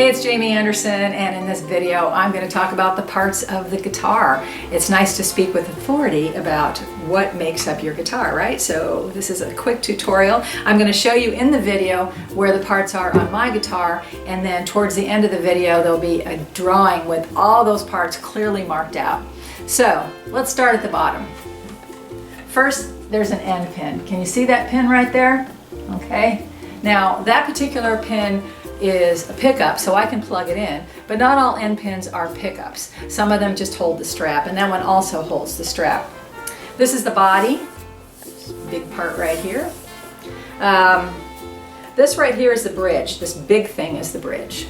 Hey, it's Jamie Anderson, and in this video I'm going to talk about the parts of the guitar. It's nice to speak with authority about what makes up your guitar, right? So this is a quick tutorial. I'm going to show you in the video where the parts are on my guitar, and then towards the end of the video there'll be a drawing with all those parts clearly marked out. So let's start at the bottom. First, there's an end pin. Can you see that pin right there? Okay. Now that particular pin is a pickup, so I can plug it in, but not all end pins are pickups. Some of them just hold the strap, and that one also holds the strap. This is the body, this big part right here. This right here is the bridge. This big thing is the bridge.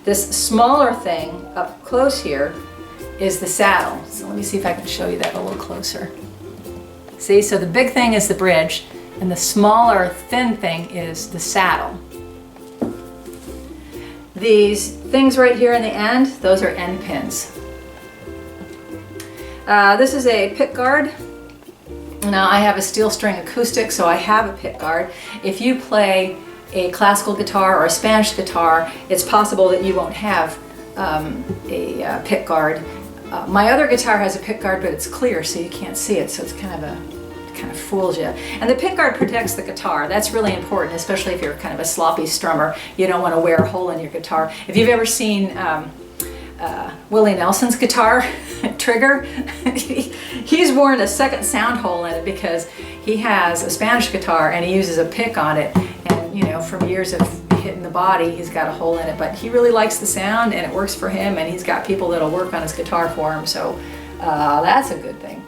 This smaller thing up close here is the saddle. So let me see if I can show you that a little closer. See, so the big thing is the bridge, and the smaller thin thing is the saddle. These things right here in the end, those are end pins. This is a pick guard. Now I have a steel string acoustic, so I have a pick guard. If you play a classical guitar or a Spanish guitar, it's possible that you won't have a pick guard. My other guitar has a pick guard, but it's clear, so you can't see it, so it's kind of fools you. And the pick guard protects the guitar. That's really important, especially if you're kind of a sloppy strummer. You don't want to wear a hole in your guitar. If you've ever seen Willie Nelson's guitar trigger, he's worn a second sound hole in it because he has a Spanish guitar and he uses a pick on it. And you know, from years of hitting the body, he's got a hole in it. But he really likes the sound and it works for him, and he's got people that'll work on his guitar for him. So that's a good thing.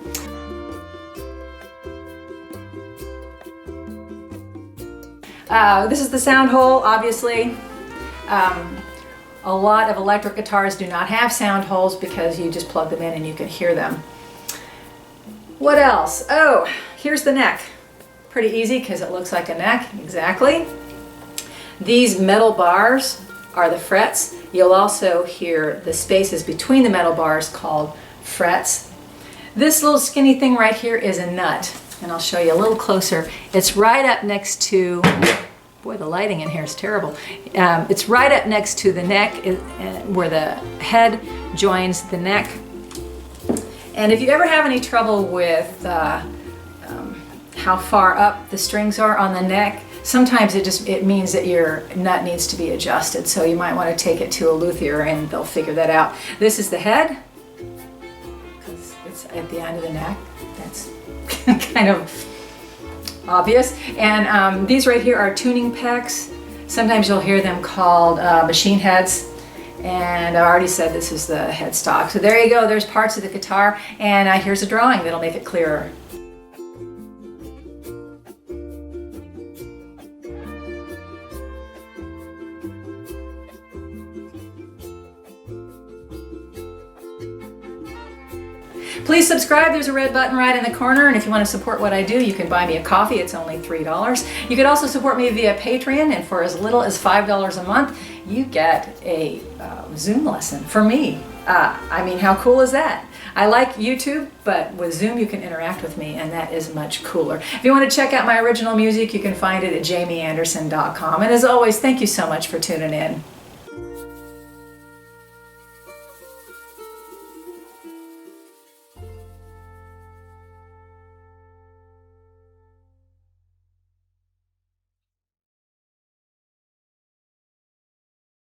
This is the sound hole, obviously. A lot of electric guitars do not have sound holes because you just plug them in and you can hear them. What else? Oh, here's the neck. Pretty easy because it looks like a neck, exactly. These metal bars are the frets. You'll also hear the spaces between the metal bars called frets. This little skinny thing right here is a nut. And I'll show you a little closer. It's right up next to, boy, the lighting in here is terrible. It's right up next to the neck where the head joins the neck. And if you ever have any trouble with how far up the strings are on the neck, sometimes it means that your nut needs to be adjusted. So you might want to take it to a luthier and they'll figure that out. This is the head, because it's at the end of the neck. That's kind of obvious. And these right here are tuning pecks. Sometimes you'll hear them called machine heads. And I already said this is the headstock. So there you go, there's parts of the guitar, and here's a drawing that'll make it clearer. Please subscribe. There's a red button right in the corner, and if you want to support what I do, you can buy me a coffee. It's only $3. You could also support me via Patreon, and for as little as $5 a month, you get a Zoom lesson for me. I mean, how cool is that? I like YouTube, but with Zoom you can interact with me, and that is much cooler. If you want to check out my original music, you can find it at jamieanderson.com. And as always, thank you so much for tuning in.